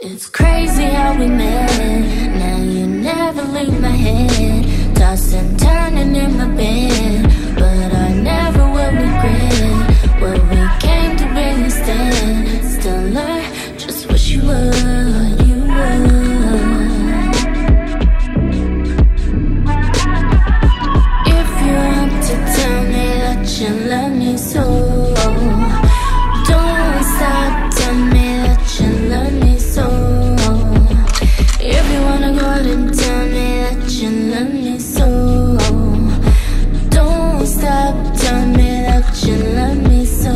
It's crazy how we met. Now you never leave my head. Tossing, turning in my bed, but I never will regret what we came to be instead. Still I just wish you would, you would. If you're up to tell me that you love me so, don't stop, tell me that you love me so. If you wanna go out and tell me that you love me so, don't stop, tell me that you love me so.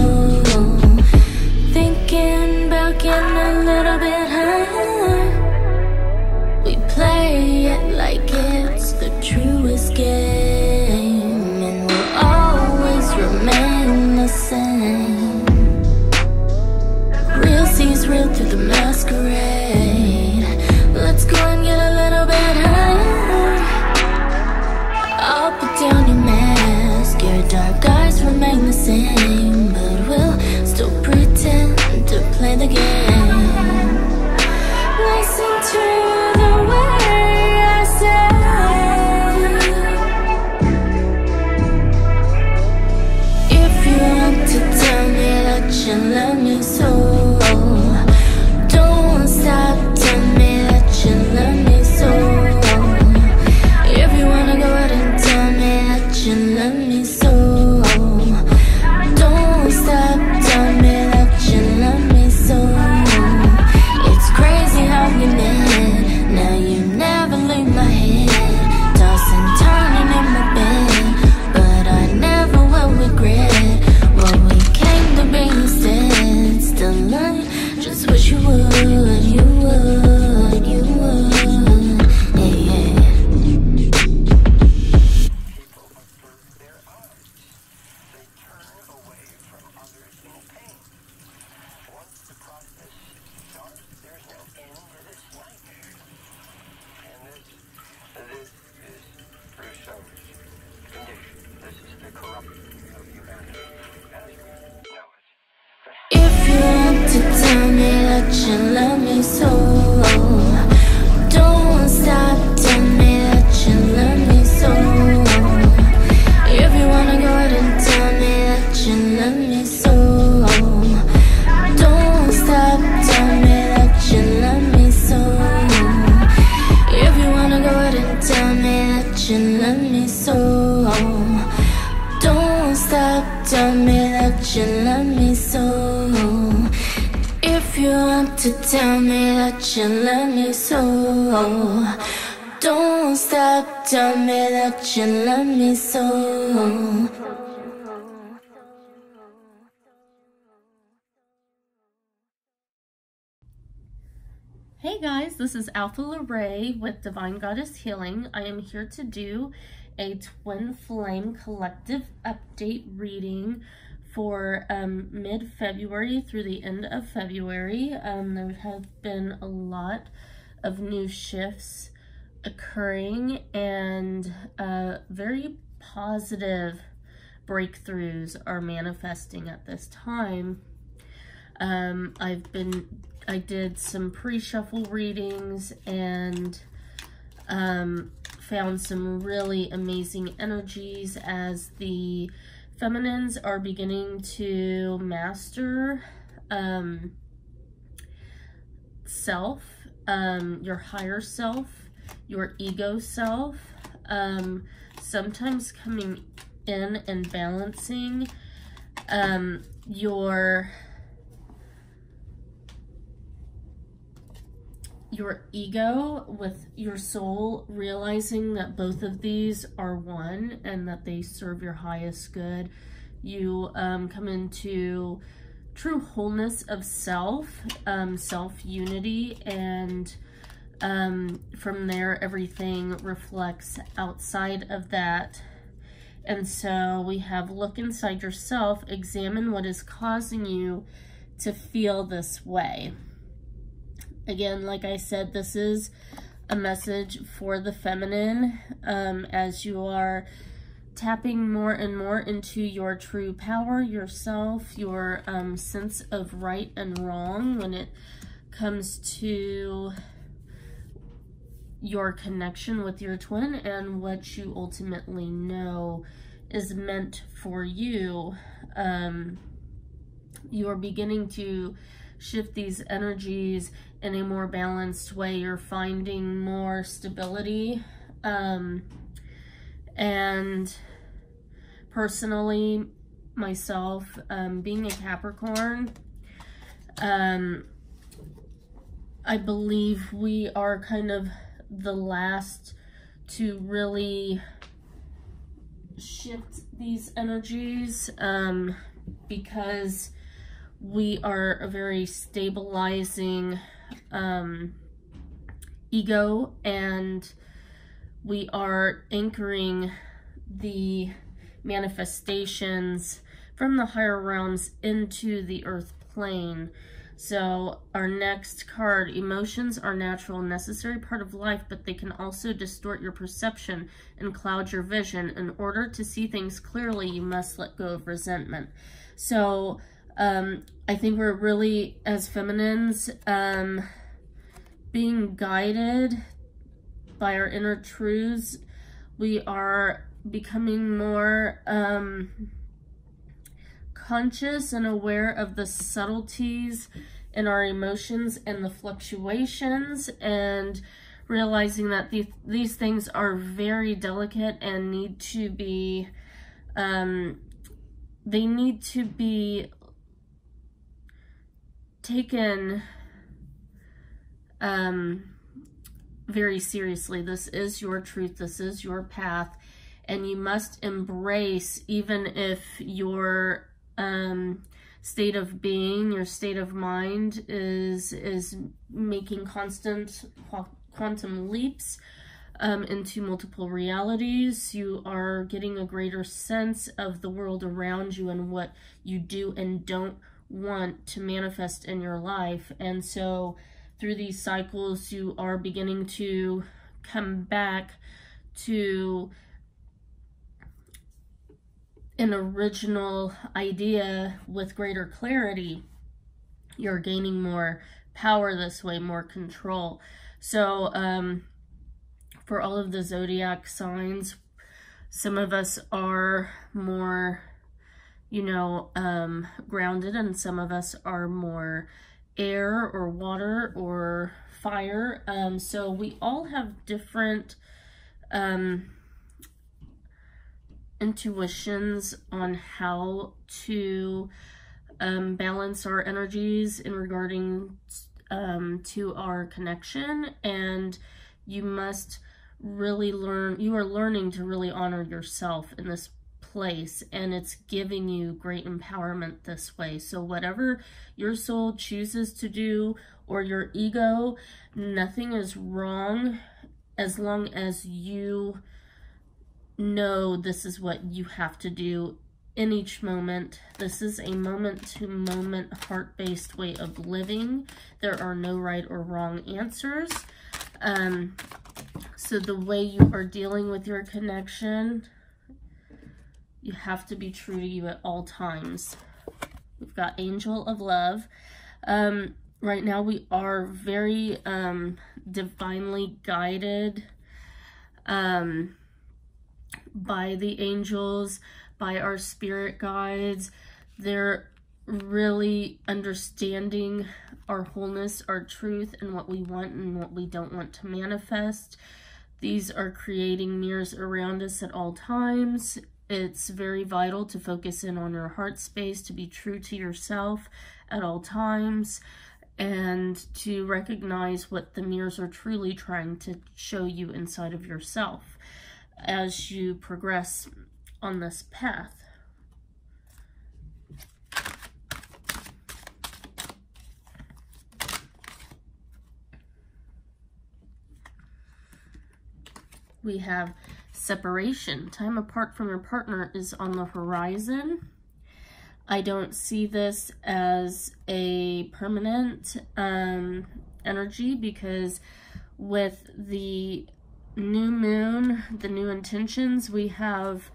Thinking about getting a little bit higher, we play it like it's the truest game, and we'll always remain the same. Real sees real through the masquerade. Let's go and get a little bit higher. I'll put down your mask. Your dark eyes remain the same, but we'll still pretend to play the game. Listen to the way I say, if you want to tell me that you love me so, don't stop, tell me that you love me so. If you wanna go out and tell me that you love me so, don't stop, tell me that you love me so. It's crazy how we met. Now you never leave my head. Tossing, turning in my bed, but I never will regret what we came to be instead. Still I just wish you would, you would, you would, yeah, yeah. People avert their eyes. They turn away from others in pain. Once the process starts, there's no end to this nightmare. And this is Rousseau's condition. This is the corruption of humanity as we know it. If you want to tell me that you love me so, don't stop, tell me that you love me so. If you wanna go out and tell me that you love me so, don't stop, tell me that you love me so. If you wanna go out and tell me that you love me so, don't stop, tell me that you love me so. If you want to tell me that you love me so, don't stop, tell me that you love me so. Hey guys, this is Alpha Lorraine with Divine Goddess Healing. I am here to do a Twin Flame Collective update reading for mid-February through the end of February. There have been a lot of new shifts occurring and very positive breakthroughs are manifesting at this time. I did some pre-shuffle readings and found some really amazing energies as the feminines are beginning to master self, your higher self, your ego self, sometimes coming in and balancing your ego with your soul, realizing that both of these are one and that they serve your highest good. You come into true wholeness of self, self-unity, and from there everything reflects outside of that. And so we have look inside yourself, examine what is causing you to feel this way. Again, like I said, this is a message for the feminine as you are tapping more and more into your true power, yourself, your sense of right and wrong when it comes to your connection with your twin and what you ultimately know is meant for you, you are beginning to shift these energies in a more balanced way. You're finding more stability. And personally, myself, being a Capricorn, I believe we are kind of the last to really shift these energies, because we are a very stabilizing ego, and we are anchoring the manifestations from the higher realms into the earth plane. So our next card, emotions are natural and necessary part of life, but they can also distort your perception and cloud your vision. In order to see things clearly, you must let go of resentment. So I think we're really, as feminines, being guided by our inner truths. We are becoming more conscious and aware of the subtleties in our emotions and the fluctuations, and realizing that these things are very delicate and need to be they need to be taken very seriously. This is your truth, this is your path, and you must embrace, even if your state of being, your state of mind is making constant quantum leaps into multiple realities. You are getting a greater sense of the world around you and what you do and don't want to manifest in your life. And so through these cycles, you are beginning to come back to an original idea with greater clarity. You're gaining more power this way, more control. So for all of the zodiac signs, some of us are more, you know, grounded, and some of us are more air or water or fire. So we all have different intuitions on how to balance our energies in regarding to our connection. And you must really learn, you are learning to really honor yourself in this place, and it's giving you great empowerment this way. So whatever your soul chooses to do, or your ego, nothing is wrong as long as you know this is what you have to do in each moment. This is a moment-to-moment heart-based way of living. There are no right or wrong answers. So the way you are dealing with your connection, you have to be true to you at all times. We've got Angel of Love. Right now we are very divinely guided by the angels, by our spirit guides. They're really understanding our wholeness, our truth, and what we want and what we don't want to manifest. These are creating mirrors around us at all times. It's very vital to focus in on your heart space, to be true to yourself at all times, and to recognize what the mirrors are truly trying to show you inside of yourself as you progress on this path. We have separation. Time apart from your partner is on the horizon. I don't see this as a permanent energy, because with the new moon, the new intentions we have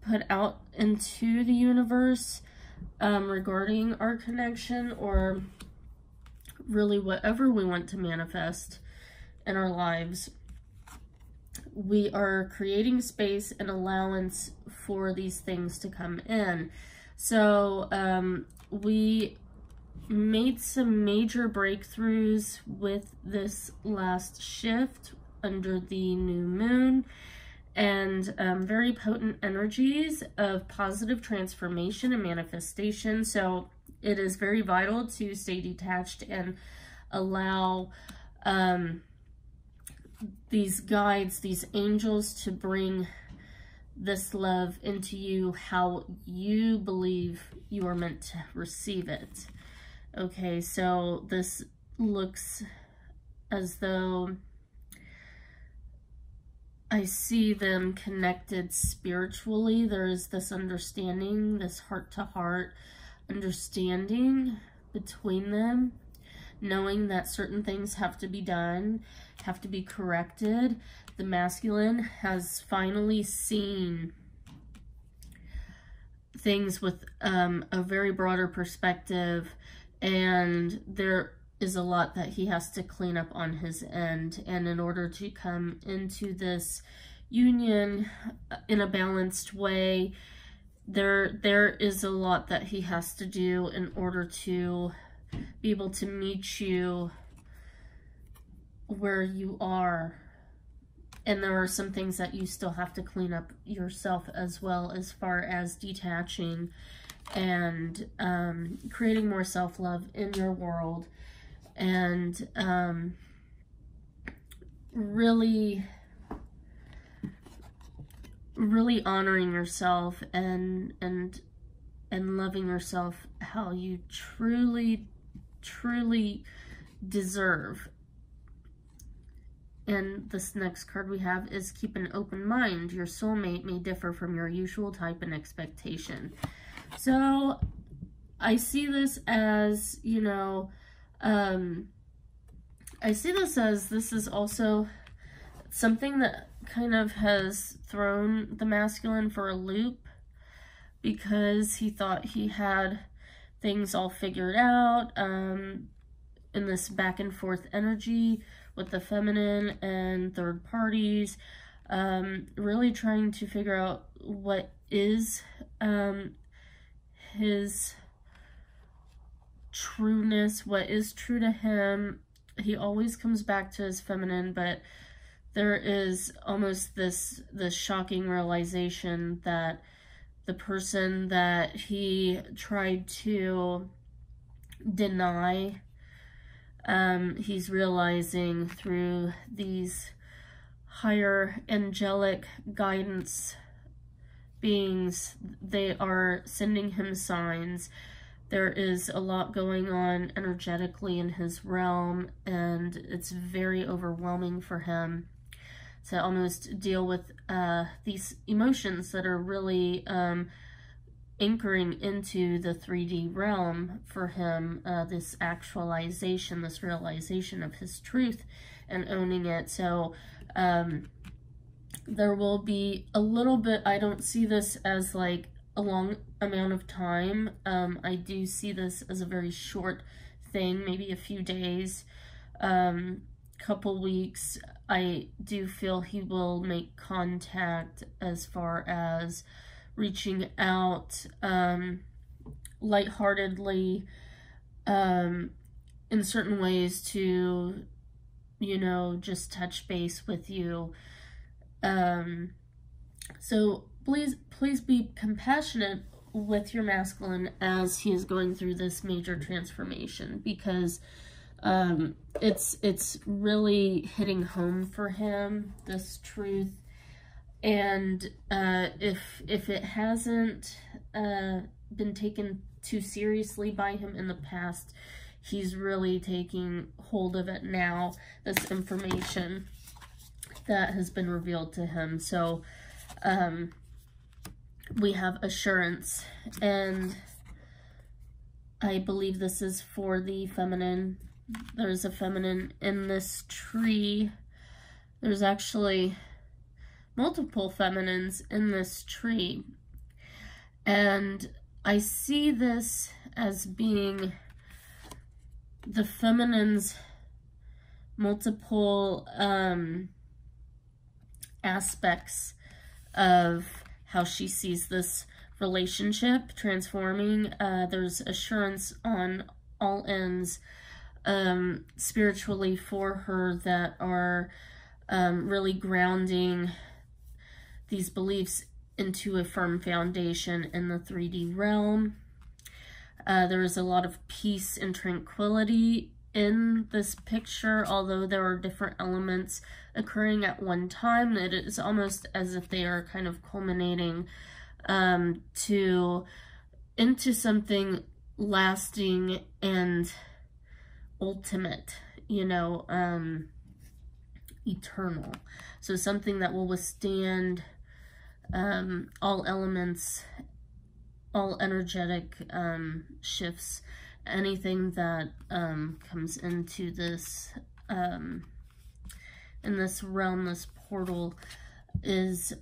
put out into the universe regarding our connection, or really whatever we want to manifest in our lives, we are creating space and allowance for these things to come in. So we made some major breakthroughs with this last shift under the new moon, and very potent energies of positive transformation and manifestation. So it is very vital to stay detached and allow these guides, these angels, to bring this love into you how you believe you are meant to receive it. Okay, so this looks as though I see them connected spiritually. There is this understanding, this heart-to-heart understanding between them, knowing that certain things have to be done, have to be corrected. The masculine has finally seen things with a very broader perspective, and there is a lot that he has to clean up on his end. And in order to come into this union in a balanced way, there is a lot that he has to do in order to be able to meet you where you are. And there are some things that you still have to clean up yourself as well, as far as detaching and creating more self-love in your world, and really honoring yourself and loving yourself how you truly deserve. And this next card we have is keep an open mind. Your soulmate may differ from your usual type and expectation. So I see this as, you know, I see this as this is also something that kind of has thrown the masculine for a loop, because he thought he had things all figured out in this back and forth energy with the feminine and third parties, really trying to figure out what is his trueness, what is true to him. He always comes back to his feminine, but there is almost this shocking realization that the person that he tried to deny, he's realizing through these higher angelic guidance beings, they are sending him signs. There is a lot going on energetically in his realm, and it's very overwhelming for him to almost deal with these emotions that are really anchoring into the 3D realm for him, this actualization, this realization of his truth and owning it. So there will be a little bit, I don't see this as like a long amount of time. I do see this as a very short thing, maybe a few days, couple weeks. I do feel he will make contact as far as reaching out lightheartedly in certain ways to, you know, just touch base with you. So please be compassionate with your masculine as he is going through this major transformation, because it's really hitting home for him, this truth. And if it hasn't been taken too seriously by him in the past, he's really taking hold of it now, this information that has been revealed to him. So we have assurance, and I believe this is for the feminine. There's a feminine in this tree. There's actually multiple feminines in this tree, and I see this as being the feminine's multiple aspects of how she sees this relationship transforming. There's assurance on all ends spiritually for her that are really grounding these beliefs into a firm foundation in the 3D realm. There is a lot of peace and tranquility in this picture, although there are different elements occurring at one time. It is almost as if they are kind of culminating into something lasting and ultimate, you know, eternal. So something that will withstand all elements, all energetic shifts, anything that comes into this in this realm, this portal, is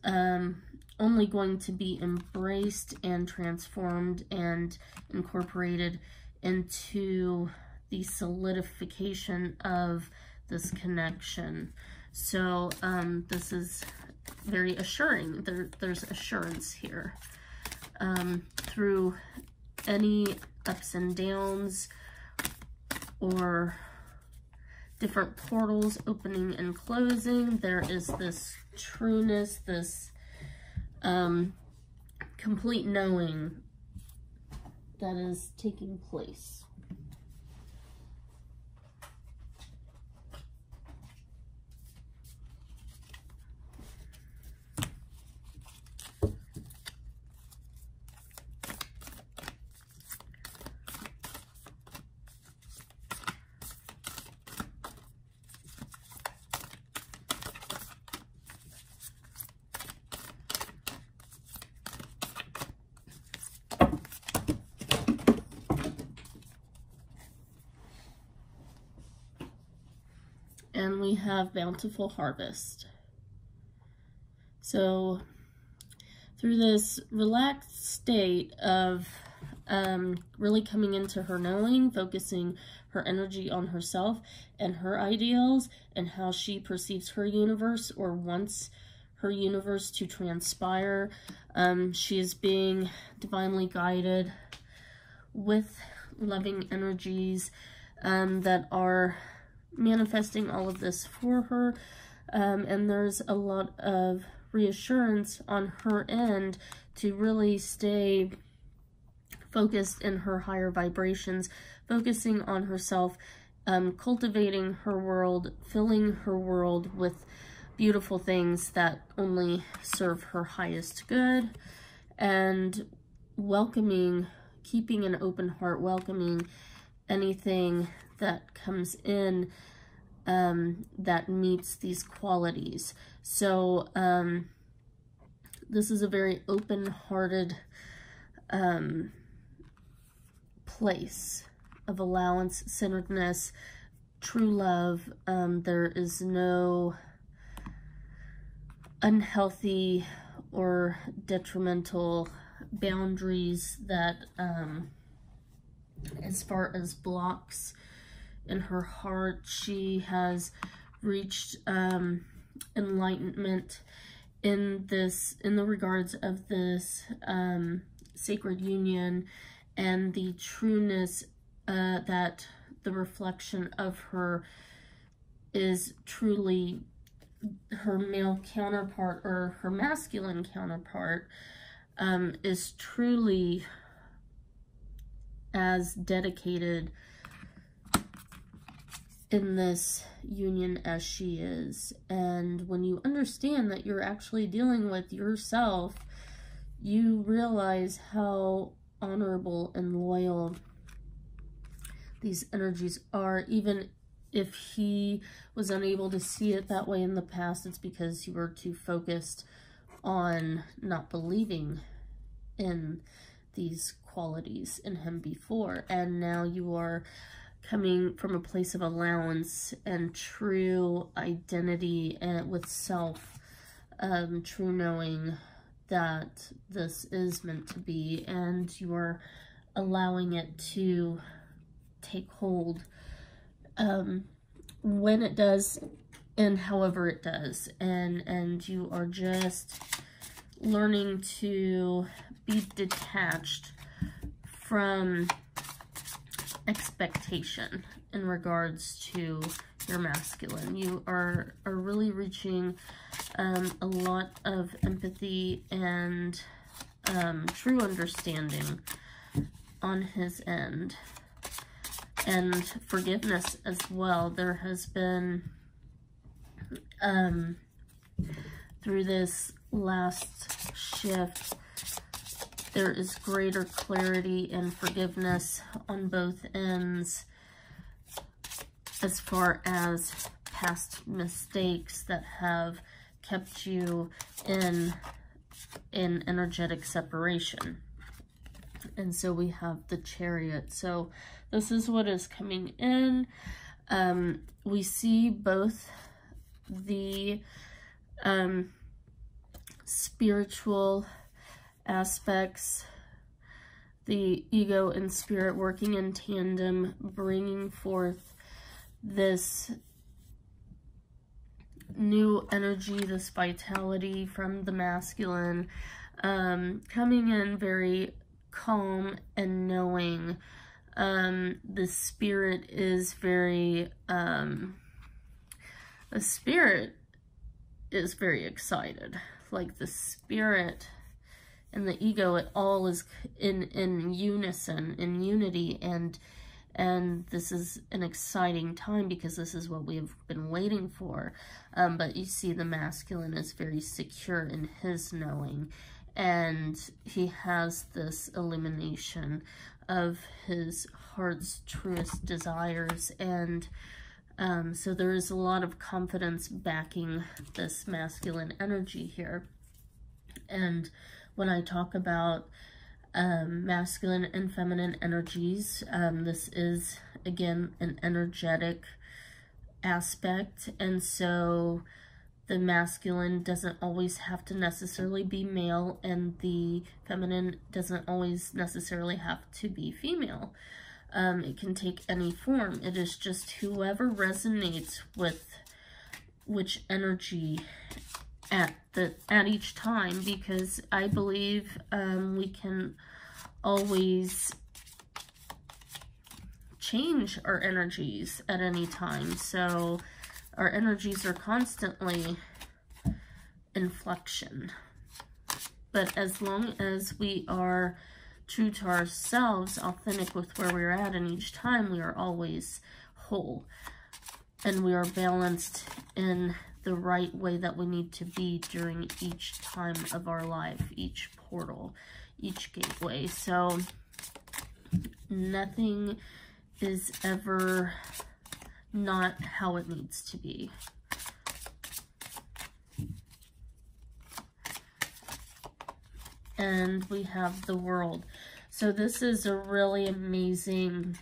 only going to be embraced and transformed and incorporated into the solidification of this connection. So this is very assuring. There's assurance here through any ups and downs or different portals opening and closing. There is this trueness, this complete knowing that is taking place. And we have bountiful harvest. So through this relaxed state of really coming into her knowing, focusing her energy on herself and her ideals and how she perceives her universe or wants her universe to transpire, she is being divinely guided with loving energies that are manifesting all of this for her, and there's a lot of reassurance on her end to really stay focused in her higher vibrations, focusing on herself, cultivating her world, filling her world with beautiful things that only serve her highest good, and welcoming, keeping an open heart, welcoming anything that comes in that meets these qualities. So this is a very open-hearted place of allowance, centeredness, true love. There is no unhealthy or detrimental boundaries that as far as blocks in her heart. She has reached enlightenment in the regards of this sacred union and the trueness that the reflection of her is truly her male counterpart, or her masculine counterpart is truly as dedicated in this union as she is. And when you understand that you're actually dealing with yourself, you realize how honorable and loyal these energies are. Even if he was unable to see it that way in the past, it's because you were too focused on not believing in these qualities in him before, and now you are coming from a place of allowance and true identity and with self, true knowing that this is meant to be, and you are allowing it to take hold when it does and however it does. And you are just learning to be detached from expectation in regards to your masculine. You are really reaching a lot of empathy and true understanding on his end, and forgiveness as well. There has been through this last shift, there is greater clarity and forgiveness on both ends as far as past mistakes that have kept you in energetic separation. And so we have the Chariot. So this is what is coming in. We see both the spiritual aspects, the ego and spirit working in tandem, bringing forth this new energy, this vitality from the masculine, coming in very calm and knowing. The spirit is very, the spirit is very excited. Like the spirit and the ego, it all is in unison, in unity, and this is an exciting time because this is what we have been waiting for. But you see the masculine is very secure in his knowing, and he has this illumination of his heart's truest desires, and so there is a lot of confidence backing this masculine energy here. And when I talk about masculine and feminine energies, this is, again, an energetic aspect, and so the masculine doesn't always have to necessarily be male, and the feminine doesn't always necessarily have to be female. It can take any form. It is just whoever resonates with which energy at each time, because I believe we can always change our energies at any time. So our energies are constantly in flexion. But as long as we are true to ourselves, authentic with where we're at in each time, we are always whole. And we are balanced in the right way that we need to be during each time of our life, each portal, each gateway. So nothing is ever not how it needs to be. And we have the World. So this is a really amazing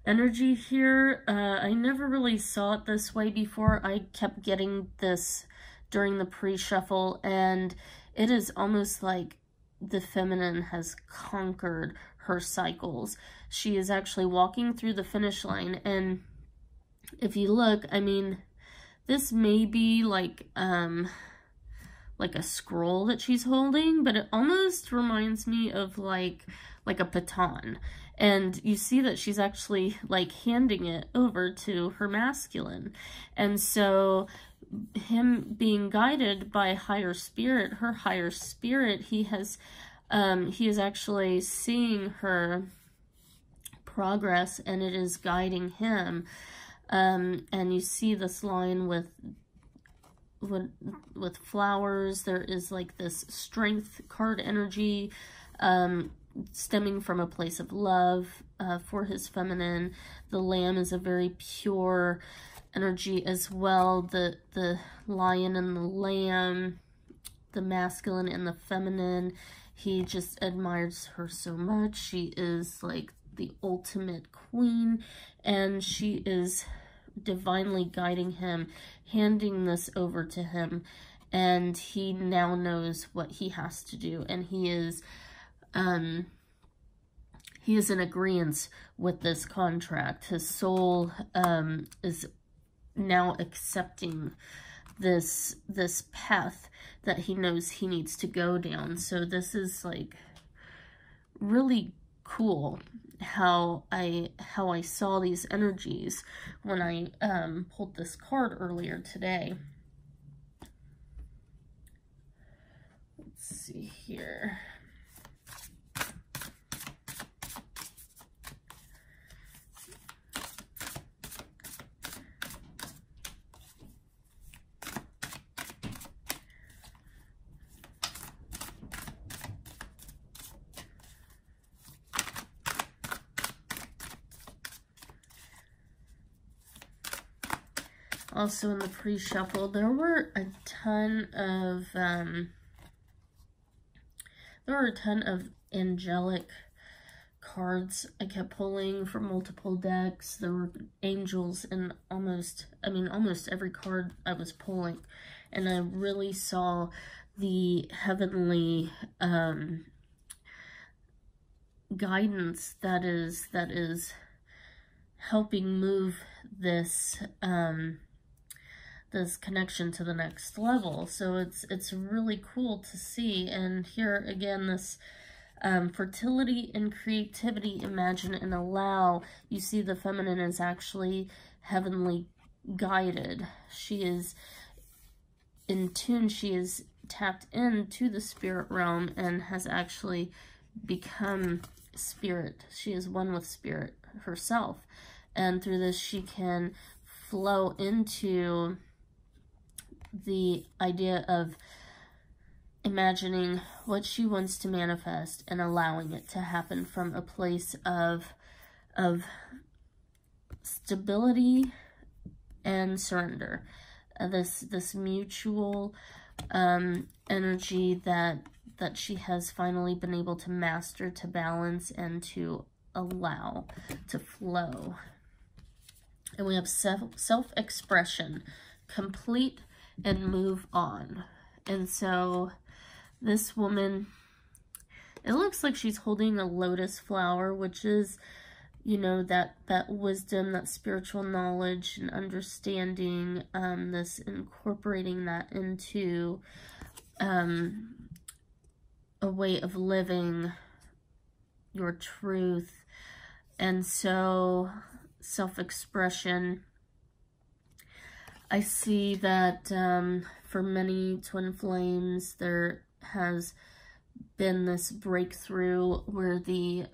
energy here. I never really saw it this way before. I kept getting this during the pre-shuffle, and it is almost like the feminine has conquered her cycles. She is actually walking through the finish line, and if you look, I mean, this may be like a scroll that she's holding, but it almost reminds me of like a baton. And you see that she's actually like handing it over to her masculine. And so him being guided by higher spirit, her higher spirit, he is actually seeing her progress, and it is guiding him. And you see this line with flowers. There is like this strength card energy, stemming from a place of love for his feminine. The lamb is a very pure energy as well. The lion and the lamb, the masculine and the feminine, he just admires her so much. She is like the ultimate queen, and she is divinely guiding him, handing this over to him, and he now knows what he has to do, and he he is in agreement with this contract. His soul is now accepting this path that he knows he needs to go down. So this is like really cool how I saw these energies when I pulled this card earlier today. Let's see here. Also in the pre-shuffle, there were a ton of angelic cards I kept pulling from multiple decks. There were angels in almost every card I was pulling, and I really saw the heavenly guidance that is helping move this this connection to the next level. So it's really cool to see. And here again, this fertility and creativity, imagine and allow. You see the feminine is actually heavenly guided. She is in tune, she is tapped into the spirit realm and has actually become spirit. She is one with spirit herself, and through this she can flow into the idea of imagining what she wants to manifest and allowing it to happen from a place of stability and surrender. This mutual energy that she has finally been able to master, to balance, and to allow to flow. And we have self-expression, complete and move on. And so this woman, it looks like she's holding a lotus flower, which is, you know, that wisdom, that spiritual knowledge and understanding, this incorporating that into a way of living your truth. And so self-expression, I see that for many twin flames, there has been this breakthrough where the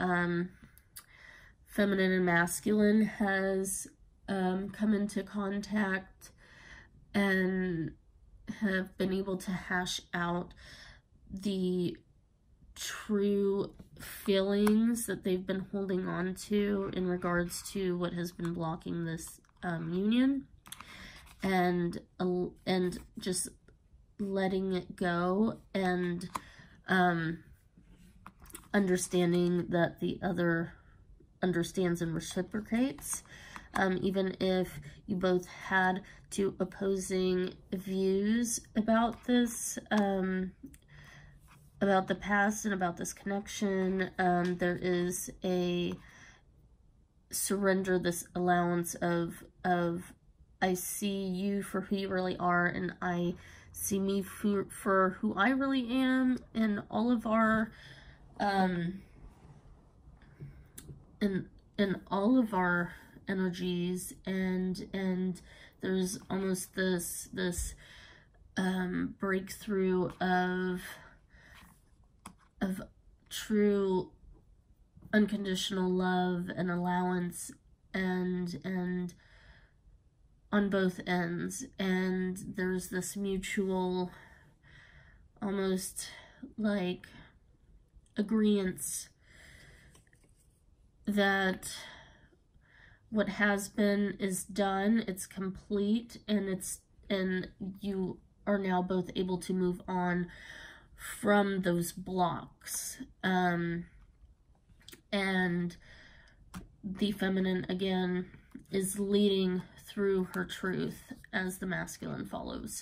feminine and masculine has come into contact and have been able to hash out the true feelings that they've been holding on to in regards to what has been blocking this union, and just letting it go, and understanding that the other understands and reciprocates, even if you both had two opposing views about this, about the past and about this connection. There is a surrender, this allowance of I see you for who you really are, and I see me for who I really am, and all of our in all of our energies, and there's almost this breakthrough of true unconditional love and allowance, and on both ends. And there's this mutual, almost like agreeance that what has been is done, it's complete, and you are now both able to move on from those blocks. And the feminine, again, is leading through her truth as the masculine follows.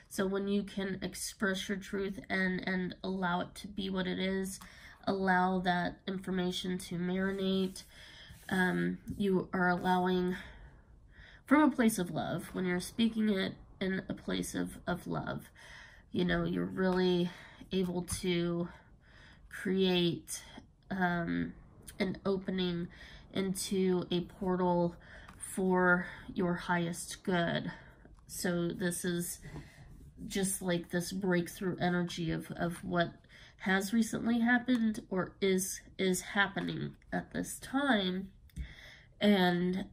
So when you can express your truth and allow it to be what it is, allow that information to marinate. You are allowing, from a place of love, when you're speaking it in a place of love, you know, you're really able to create an opening into a portal for your highest good. So this is just like this breakthrough energy of what has recently happened or is happening at this time. And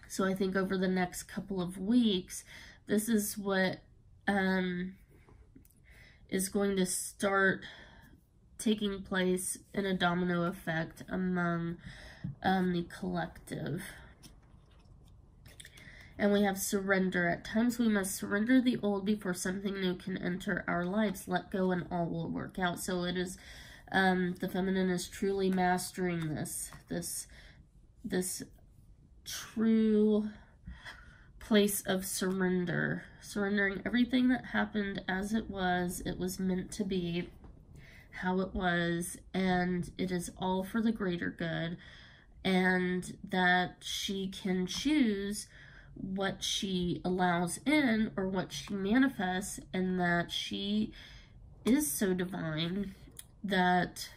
so I think over the next couple of weeks, this is what is going to start taking place in a domino effect among the collective. And we have surrender. At times we must surrender the old before something new can enter our lives. Let go and all will work out. So it is, the feminine is truly mastering this true place of surrender. Surrendering everything that happened as it was meant to be, how it was, and it is all for the greater good, and that she can choose what she allows in or what she manifests, and that she is so divine that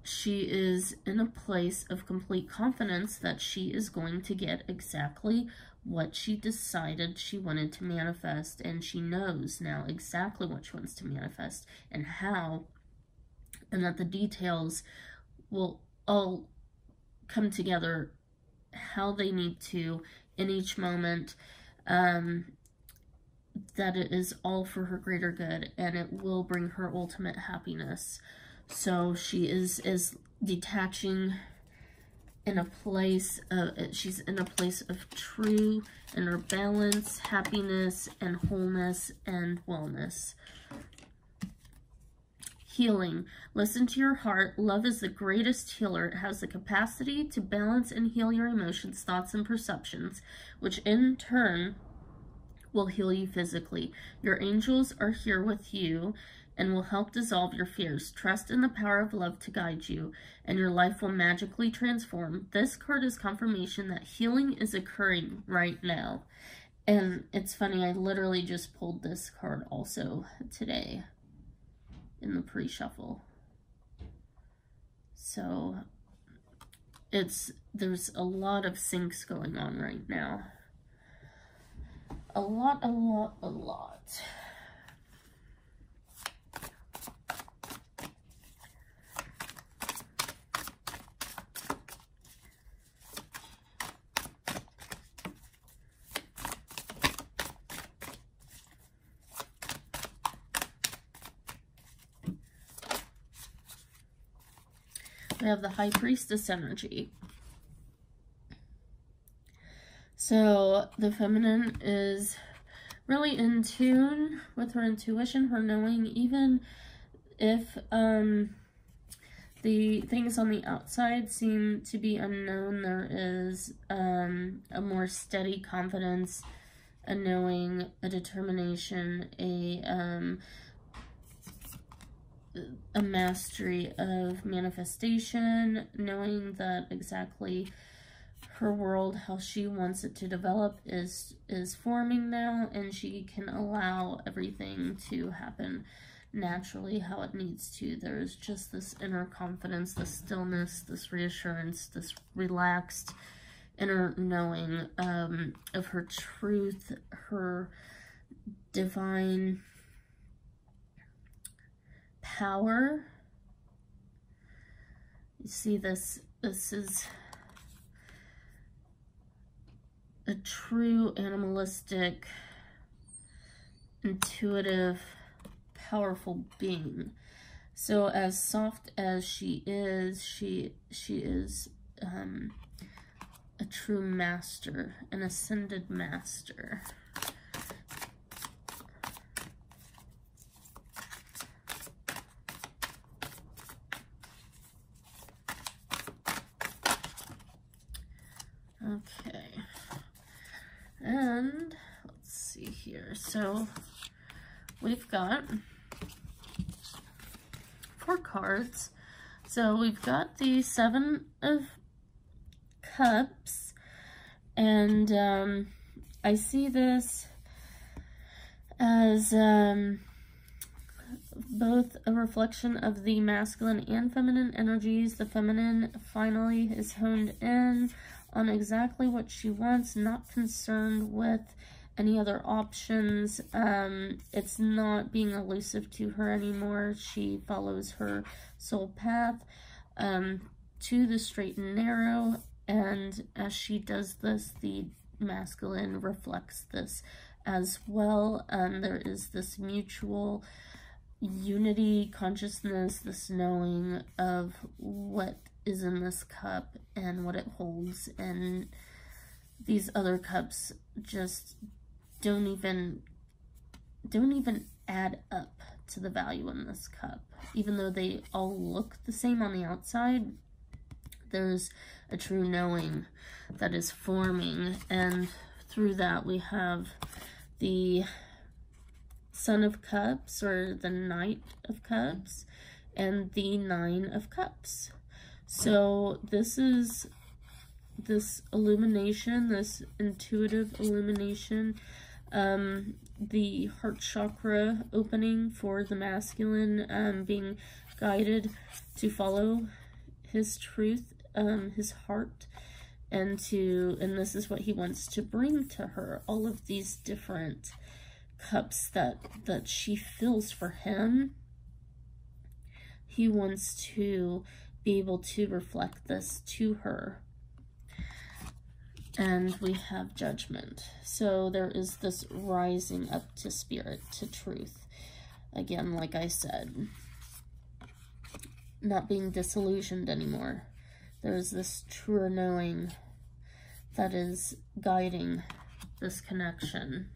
she is in a place of complete confidence that she is going to get exactly what she decided she wanted to manifest, and she knows now exactly what she wants to manifest and how, and that the details will all come together how they need to in each moment, that it is all for her greater good, and it will bring her ultimate happiness. So she is detaching in a place of, she's in a place of true inner balance, happiness, and wholeness, and wellness. Healing. Listen to your heart. Love is the greatest healer. It has the capacity to balance and heal your emotions, thoughts, and perceptions, which in turn will heal you physically. Your angels are here with you and will help dissolve your fears. Trust in the power of love to guide you, and your life will magically transform. This card is confirmation that healing is occurring right now. And it's funny, I literally just pulled this card also today in the pre-shuffle. So there's a lot of syncs going on right now. A lot. We have the High Priestess energy. So the feminine is really in tune with her intuition, her knowing, even if the things on the outside seem to be unknown, there is a more steady confidence, a knowing, a determination, a mastery of manifestation, knowing that exactly her world, how she wants it to develop, is forming now, and she can allow everything to happen naturally how it needs to. There's just this inner confidence, this stillness, this reassurance, this relaxed inner knowing of her truth, her divine power. You see this is a true animalistic, intuitive, powerful being. So as soft as she is a true master, an ascended master. Okay, and let's see here. So we've got 4 cards. So we've got the 7 of Cups, and I see this as both a reflection of the masculine and feminine energies. The feminine finally is honed in on exactly what she wants, not concerned with any other options. It's not being elusive to her anymore. She follows her soul path to the straight and narrow, and as she does this, the masculine reflects this as well. There is this mutual unity consciousness, this knowing of what is in this cup and what it holds, and these other cups just don't even add up to the value in this cup. Even though they all look the same on the outside, there's a true knowing that is forming, and through that we have the Son of Cups, or the Knight of Cups, and the 9 of Cups. So this is this illumination, this intuitive illumination, the heart chakra opening for the masculine, being guided to follow his truth, his heart, and this is what he wants to bring to her, all of these different cups that she feels for him. He wants to be able to reflect this to her. And we have Judgment. So there is this rising up to spirit, to truth. Again, like I said, not being disillusioned anymore. There's this truer knowing that is guiding this connection.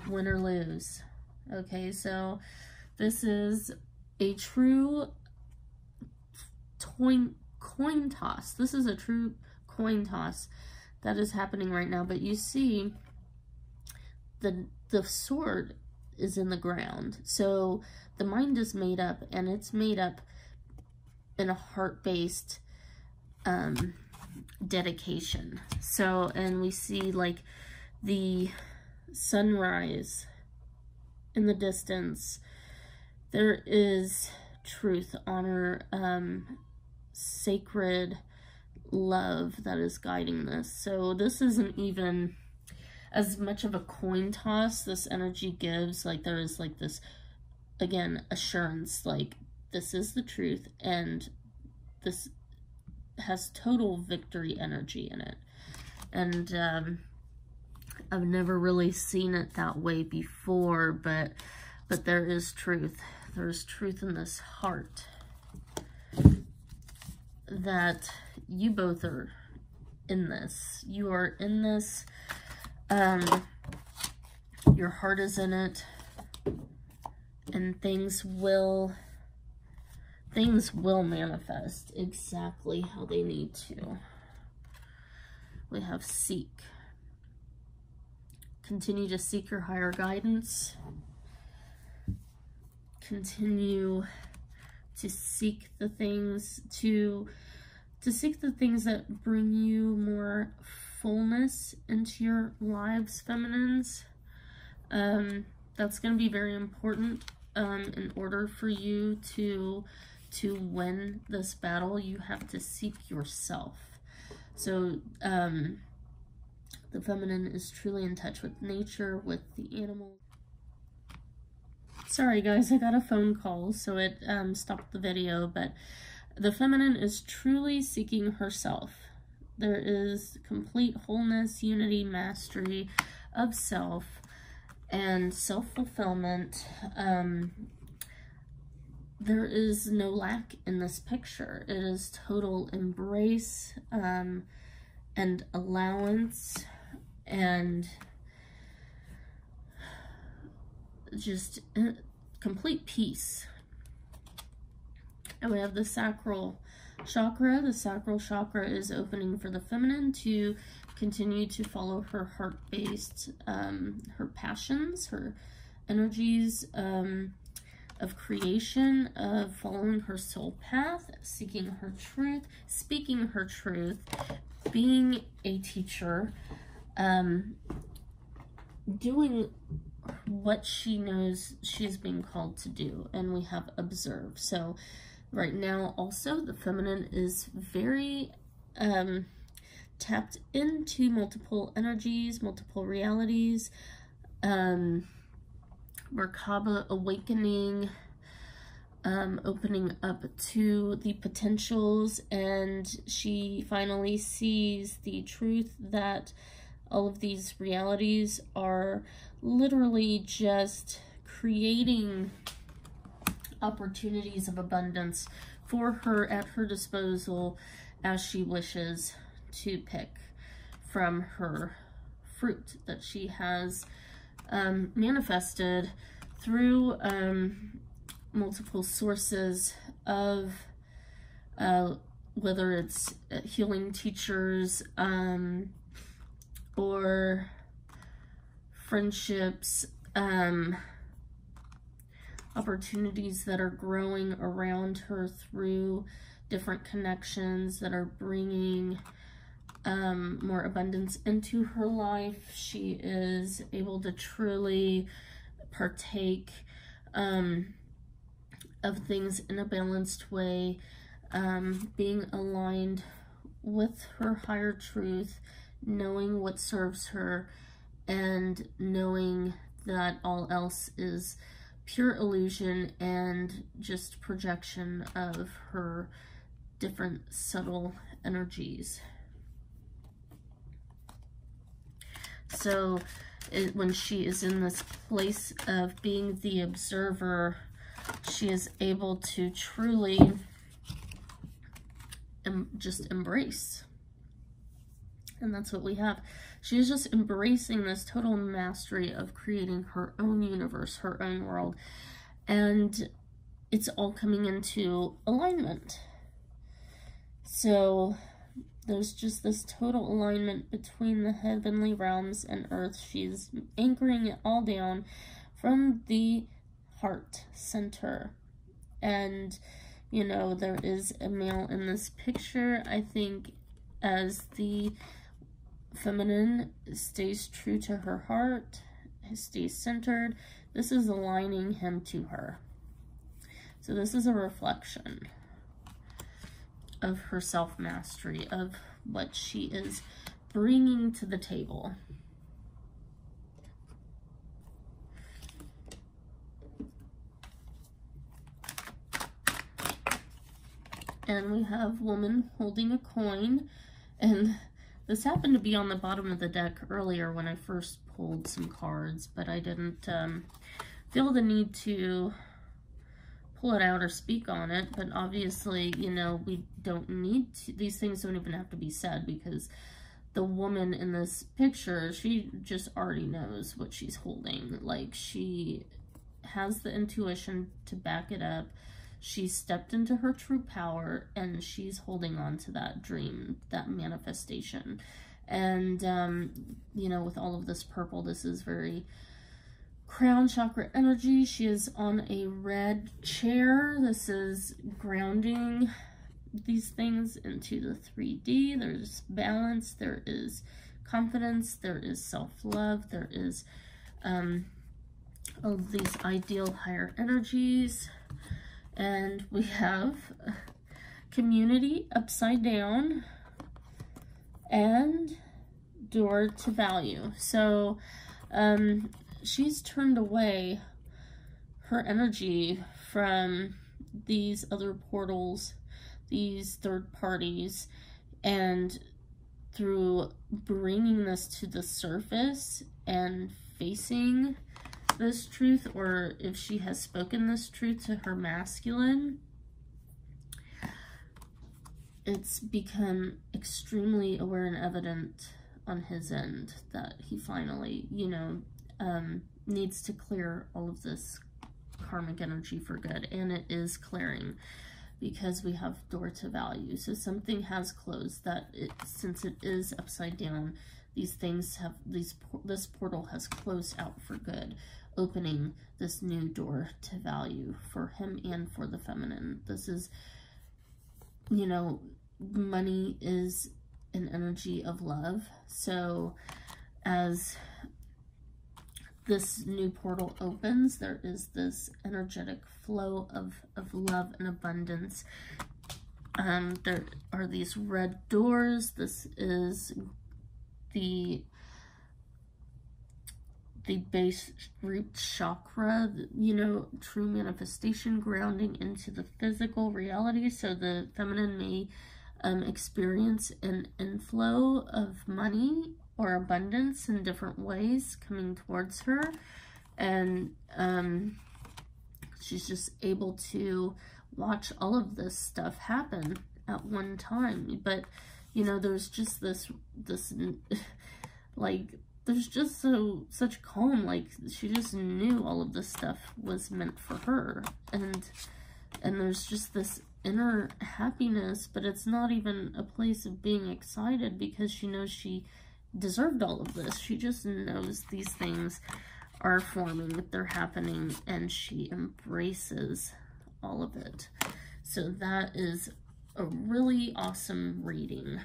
Win or lose. Okay, so this is a true coin toss. This is a true coin toss that is happening right now, but you see the sword is in the ground. So the mind is made up, and it's made up in a heart-based dedication. So, and we see like the sunrise in the distance. There is truth, honor, sacred love that is guiding this. So this isn't even as much of a coin toss. This energy gives, like, there is like this, again, assurance, like this is the truth, and this has total victory energy in it. And I've never really seen it that way before, but there is truth. There's truth in this heart that you both are in this. You are in this. Your heart is in it, and things will manifest exactly how they need to. We have seek. Continue to seek your higher guidance. Continue to seek the things, to seek the things that bring you more fullness into your lives, feminines. That's going to be very important in order for you to win this battle. You have to seek yourself. So the feminine is truly in touch with nature, with the animals. Sorry guys, I got a phone call, so it stopped the video, but the feminine is truly seeking herself. There is complete wholeness, unity, mastery of self, and self-fulfillment. There is no lack in this picture. It is total embrace and allowance, and just complete peace. And we have the sacral chakra. The sacral chakra is opening for the feminine to continue to follow her heart-based, her passions, her energies of creation, of following her soul path, seeking her truth, speaking her truth, being a teacher, doing what she knows she is being called to do. And we have observe. So right now also the feminine is very tapped into multiple energies, multiple realities, Merkaba awakening, opening up to the potentials, and she finally sees the truth that all of these realities are literally just creating opportunities of abundance for her at her disposal as she wishes to pick from her fruit that she has manifested through multiple sources of whether it's healing teachers or friendships, opportunities that are growing around her through different connections that are bringing more abundance into her life. She is able to truly partake of things in a balanced way, being aligned with her higher truth, knowing what serves her, and knowing that all else is pure illusion and just projection of her different subtle energies. So when she is in this place of being the observer, she is able to truly just embrace. And that's what we have. She is just embracing this total mastery of creating her own universe, her own world. And it's all coming into alignment. So there's just this total alignment between the heavenly realms and earth. She's anchoring it all down from the heart center. And, you know, there is a male in this picture. I think as the feminine stays true to her heart, stays centered, this is aligning him to her. So this is a reflection of her self-mastery, of what she is bringing to the table. And we have woman holding a coin, and this happened to be on the bottom of the deck earlier when I first pulled some cards, but I didn't feel the need to pull it out or speak on it. But obviously, you know, we don't need to, these things don't even have to be said, because the woman in this picture, she just already knows what she's holding. Like, she has the intuition to back it up. She stepped into her true power, and she's holding on to that dream, that manifestation. And, you know, with all of this purple, this is very crown chakra energy. She is on a red chair. This is grounding these things into the 3D. There's balance, there is confidence, there is self-love, there is all of these ideal higher energies. And we have community upside down and door to value. So she's turned away her energy from these other portals, these third parties, and through bringing this to the surface and facing this truth, or if she has spoken this truth to her masculine, it's become extremely aware and evident on his end that he finally, you know, needs to clear all of this karmic energy for good, and it is clearing. because we have door to value. So something has closed that since it is upside down, these things have, this portal has closed out for good, opening this new door to value for him and for the feminine. This is, you know, money is an energy of love. So as this new portal opens, there is this energetic flow of love and abundance. There are these red doors. This is the base root chakra, you know, true manifestation, grounding into the physical reality. So the feminine may experience an inflow of money or abundance in different ways coming towards her, and she's just able to watch all of this stuff happen at one time. But you know, there's just this like, there's just such calm, like she just knew all of this stuff was meant for her, and there's just this inner happiness, but it's not even a place of being excited because she knows she deserved all of this. She just knows these things are forming, they're happening, and she embraces all of it. So that is a really awesome reading.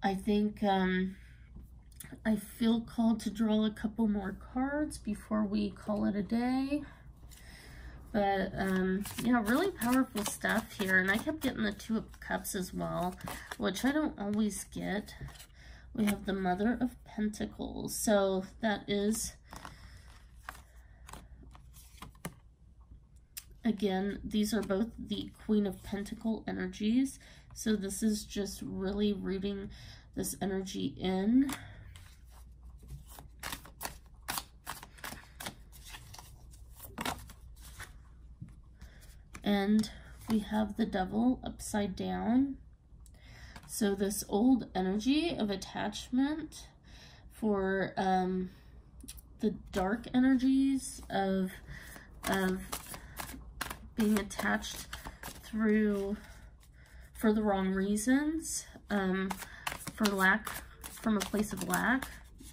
I think I feel called to draw a couple more cards before we call it a day. But yeah, really powerful stuff here. And I kept getting the Two of Cups as well, which I don't always get. We have the Mother of Pentacles. So that is, again, these are both the Queen of Pentacle energies. So this is just really rooting this energy in. And we have the Devil upside down. So this old energy of attachment for the dark energies of being attached for the wrong reasons, from a place of lack,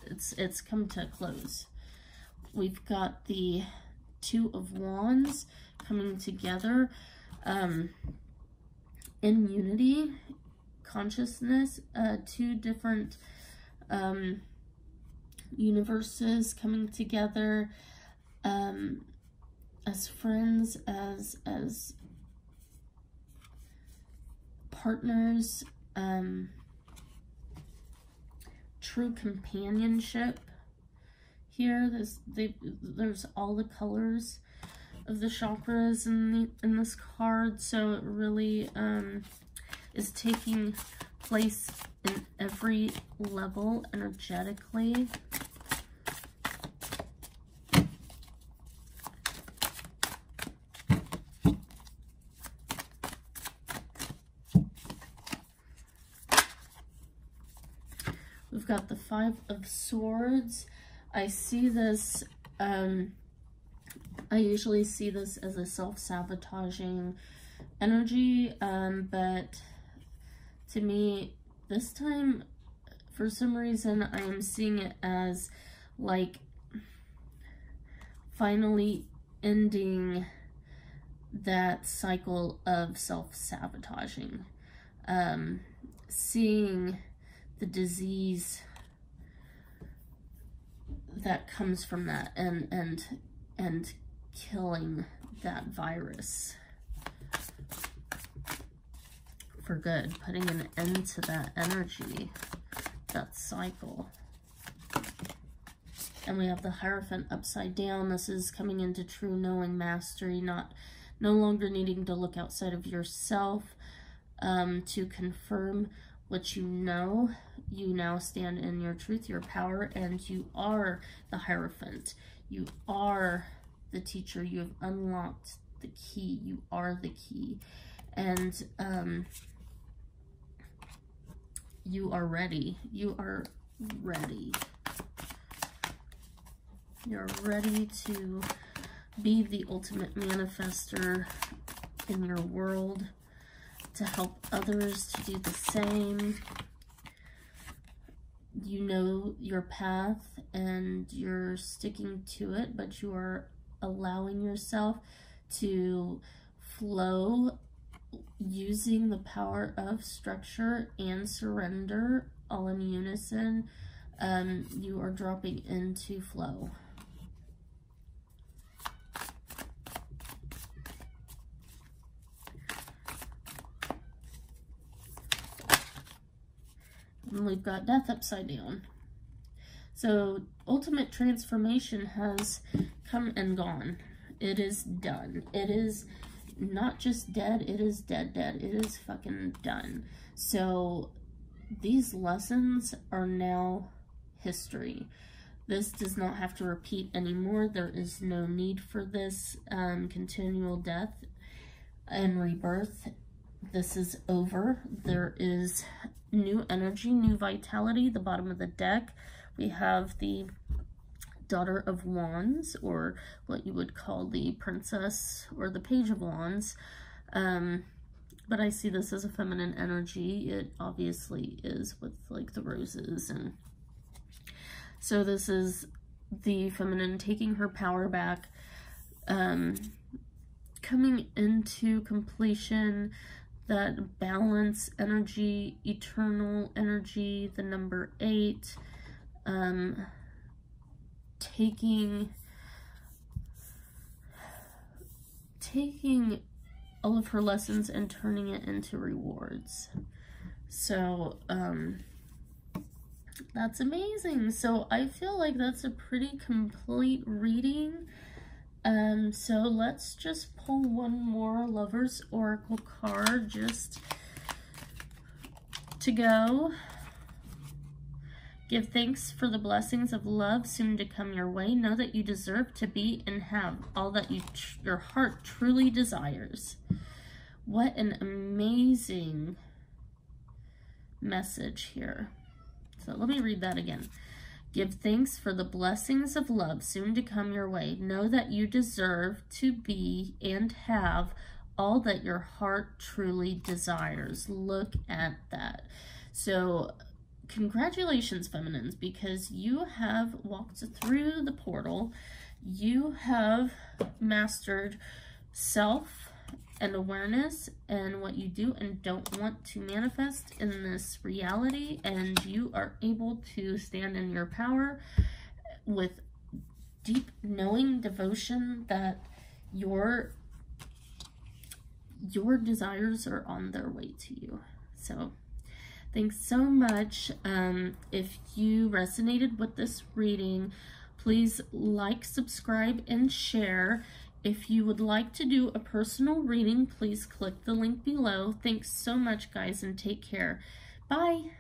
it's come to a close. We've got the Two of Wands coming together in unity, consciousness, two different universes coming together as friends, as partners, true companionship. Here, there's all the colors of the chakras in this card, so it really is taking place in every level energetically. We've got the Five of Swords. I see this, I usually see this as a self-sabotaging energy, but to me, this time, for some reason, I am seeing it as, like, finally ending that cycle of self-sabotaging. Seeing the disease that comes from that, and killing that virus for good, putting an end to that energy, that cycle. And we have the Hierophant upside down. This is coming into true knowing, mastery, no longer needing to look outside of yourself to confirm what you know. You now stand in your truth, your power, and you are the Hierophant. You are the teacher. You have unlocked the key. You are the key. And you are ready. You are ready. You're ready to be the ultimate manifester in your world. to help others to do the same. You know your path and you're sticking to it, but you are allowing yourself to flow using the power of structure and surrender all in unison. You are dropping into flow. And we've got death upside down. So ultimate transformation has come and gone. It is done. It is not just dead, it is dead. It is fucking done. So these lessons are now history. This does not have to repeat anymore. There is no need for this continual death and rebirth. This is over. There is new energy, new vitality. The bottom of the deck, we have the Daughter of Wands, or what you would call the Princess or the Page of Wands. But I see this as a feminine energy. It obviously is with like the roses. And so this is the feminine taking her power back, coming into completion, that balance energy, eternal energy, the number 8, taking all of her lessons and turning it into rewards. So that's amazing. So I feel like that's a pretty complete reading. So let's just pull one more Lover's Oracle card just to go. Give thanks for the blessings of love soon to come your way. Know that you deserve to be and have all that your heart truly desires. What an amazing message here. So let me read that again. Give thanks for the blessings of love soon to come your way. Know that you deserve to be and have all that your heart truly desires. Look at that. So congratulations, feminines, because you have walked through the portal. You have mastered self and awareness and what you do and don't want to manifest in this reality, and you are able to stand in your power with deep knowing devotion that your desires are on their way to you. So thanks so much. If you resonated with this reading, please like, subscribe, and share. If you would like to do a personal reading, please click the link below. Thanks so much, guys, and take care. Bye.